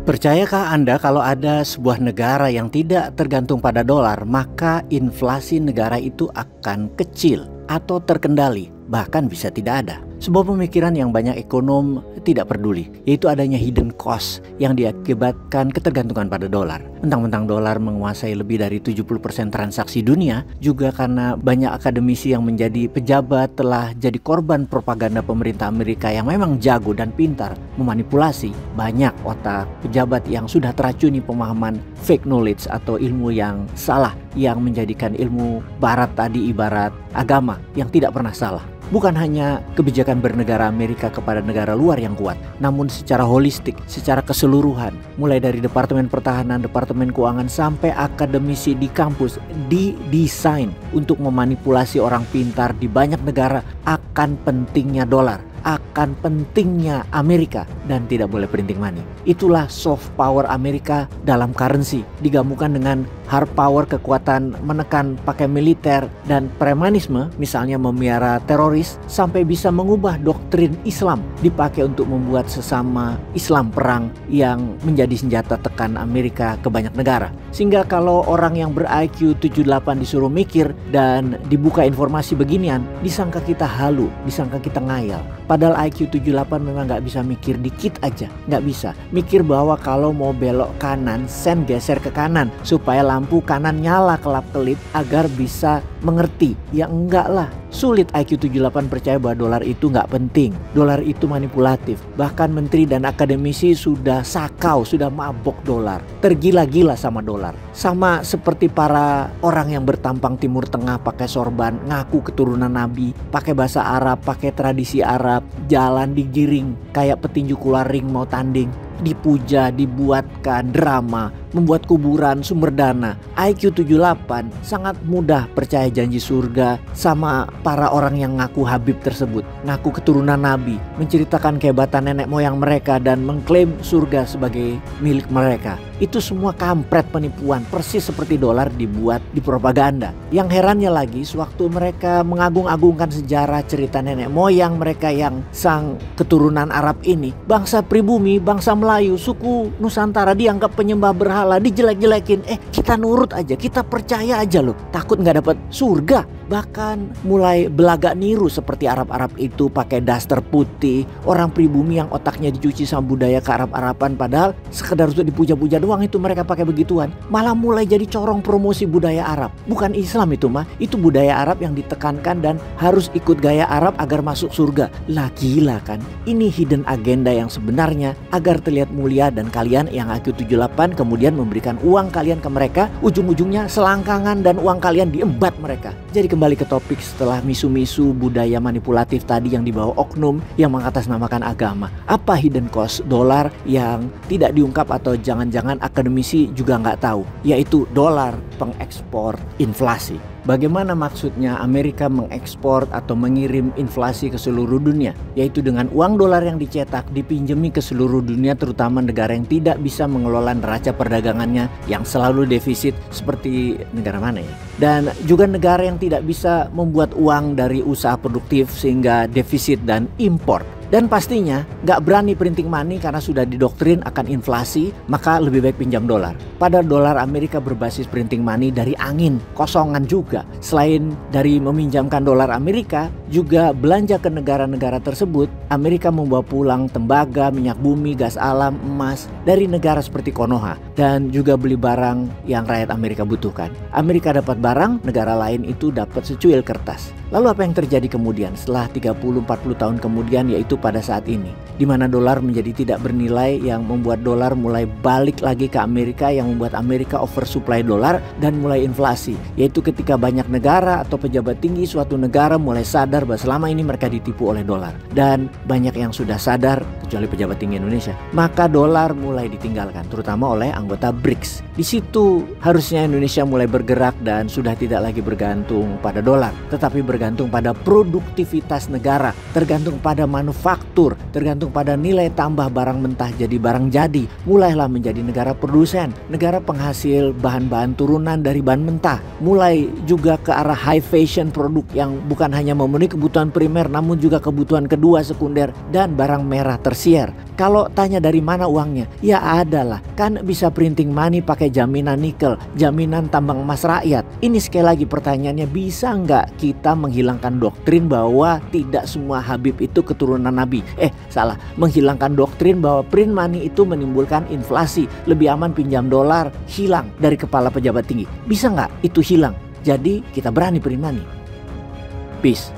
Percayakah Anda kalau ada sebuah negara yang tidak tergantung pada dolar, maka inflasi negara itu akan kecil atau terkendali, bahkan bisa tidak ada? Sebuah pemikiran yang banyak ekonom tidak peduli, yaitu adanya hidden cost yang diakibatkan ketergantungan pada dolar. Mentang-mentang dolar menguasai lebih dari 70% transaksi dunia, juga karena banyak akademisi yang menjadi pejabat telah jadi korban propaganda pemerintah Amerika yang memang jago dan pintar memanipulasi. Banyak otak pejabat yang sudah teracuni pemahaman fake knowledge atau ilmu yang salah, yang menjadikan ilmu barat tadi ibarat agama yang tidak pernah salah. Bukan hanya kebijakan bernegara Amerika kepada negara luar yang kuat, namun secara holistik, secara keseluruhan, mulai dari Departemen Pertahanan, Departemen Keuangan, sampai akademisi di kampus didesain untuk memanipulasi orang pintar di banyak negara akan pentingnya dolar, akan pentingnya Amerika, dan tidak boleh printing money. Itulah soft power Amerika dalam currency, digabungkan dengan hard power, kekuatan menekan pakai militer dan premanisme, misalnya memelihara teroris, sampai bisa mengubah doktrin Islam dipakai untuk membuat sesama Islam perang yang menjadi senjata tekan Amerika ke banyak negara. Sehingga kalau orang yang ber-IQ 78 disuruh mikir dan dibuka informasi beginian, disangka kita halu, disangka kita ngayal. Padahal IQ 78 memang nggak bisa mikir dikit aja, nggak bisa. Mikir bahwa kalau mau belok kanan, sen geser ke kanan supaya lampu kanan nyala kelap-kelip agar bisa mengerti. Ya enggak lah. Sulit IQ 78 percaya bahwa dolar itu nggak penting. Dolar itu manipulatif. Bahkan menteri dan akademisi sudah sakau, sudah mabok dolar. Tergila-gila sama dolar. Sama seperti para orang yang bertampang Timur Tengah pakai sorban, ngaku keturunan Nabi, pakai bahasa Arab, pakai tradisi Arab, jalan digiring kayak petinju keluar ring mau tanding. Dipuja, dibuatkan drama, membuat kuburan, sumber dana. IQ 78 sangat mudah percaya janji surga sama para orang yang ngaku Habib tersebut, ngaku keturunan Nabi, menceritakan kehebatan nenek moyang mereka dan mengklaim surga sebagai milik mereka. Itu semua kampret penipuan, persis seperti dolar dibuat di propaganda. Yang herannya lagi, sewaktu mereka mengagung-agungkan sejarah cerita nenek moyang mereka yang sang keturunan Arab ini, bangsa pribumi, bangsa Melayu, suku Nusantara dianggap penyembah berhala, dijelek-jelekin. Kita nurut aja, kita percaya aja loh, takut nggak dapat surga. Bahkan mulai belagak niru seperti Arab-Arab itu pakai daster putih, orang pribumi yang otaknya dicuci sama budaya ke-Arab-Araban, padahal sekedar untuk dipuja-puja doang itu mereka pakai begituan. Malah mulai jadi corong promosi budaya Arab. Bukan Islam itu mah, itu budaya Arab yang ditekankan dan harus ikut gaya Arab agar masuk surga. Lah gila kan? Ini hidden agenda yang sebenarnya agar terlihat mulia, dan kalian yang IQ 78 kemudian memberikan uang kalian ke mereka, ujung-ujungnya selangkangan dan uang kalian diembat mereka. Jadi kembali ke topik, setelah misu-misu budaya manipulatif tadi yang dibawa oknum yang mengatasnamakan agama, apa hidden cost dolar yang tidak diungkap atau jangan-jangan akademisi juga nggak tahu, yaitu dolar pengekspor inflasi. Bagaimana maksudnya Amerika mengekspor atau mengirim inflasi ke seluruh dunia? Yaitu dengan uang dolar yang dicetak dipinjemi ke seluruh dunia, terutama negara yang tidak bisa mengelola neraca perdagangannya yang selalu defisit, seperti negara mana ya? Dan juga negara yang tidak bisa membuat uang dari usaha produktif sehingga defisit dan impor. Dan pastinya nggak berani printing money karena sudah didoktrin akan inflasi, maka lebih baik pinjam dolar. Pada dolar Amerika berbasis printing money dari angin, kosongan juga. Selain dari meminjamkan dolar Amerika, juga belanja ke negara-negara tersebut, Amerika membawa pulang tembaga, minyak bumi, gas alam, emas dari negara seperti Konoha. Dan juga beli barang yang rakyat Amerika butuhkan. Amerika dapat barang, negara lain itu dapat secuil kertas. Lalu apa yang terjadi kemudian setelah 30-40 tahun kemudian, yaitu pada saat ini, di mana dolar menjadi tidak bernilai, yang membuat dolar mulai balik lagi ke Amerika, yang membuat Amerika oversupply dolar dan mulai inflasi, yaitu ketika banyak negara atau pejabat tinggi suatu negara mulai sadar bahwa selama ini mereka ditipu oleh dolar, dan banyak yang sudah sadar kecuali pejabat tinggi Indonesia, maka dolar mulai ditinggalkan, terutama oleh anggota BRICS. Di situ harusnya Indonesia mulai bergerak dan sudah tidak lagi bergantung pada dolar, tetapi bergantung pada produktivitas negara, tergantung pada manufaktur, tergantung pada nilai tambah barang mentah jadi barang jadi. Mulailah menjadi negara produsen, negara penghasil bahan-bahan turunan dari bahan mentah. Mulai juga ke arah high fashion, produk yang bukan hanya memenuhi kebutuhan primer namun juga kebutuhan kedua, sekunder, dan barang merah tersier. Kalau tanya dari mana uangnya, ya ada lah. Kan bisa printing money pakai jaminan nikel, jaminan tambang emas rakyat. Ini sekali lagi pertanyaannya, bisa nggak kita menghilangkan doktrin bahwa tidak semua Habib itu keturunan Nabi? Salah, menghilangkan doktrin bahwa print money itu menimbulkan inflasi, lebih aman pinjam dolar, hilang dari kepala pejabat tinggi. Bisa nggak itu hilang? Jadi kita berani print money. Peace.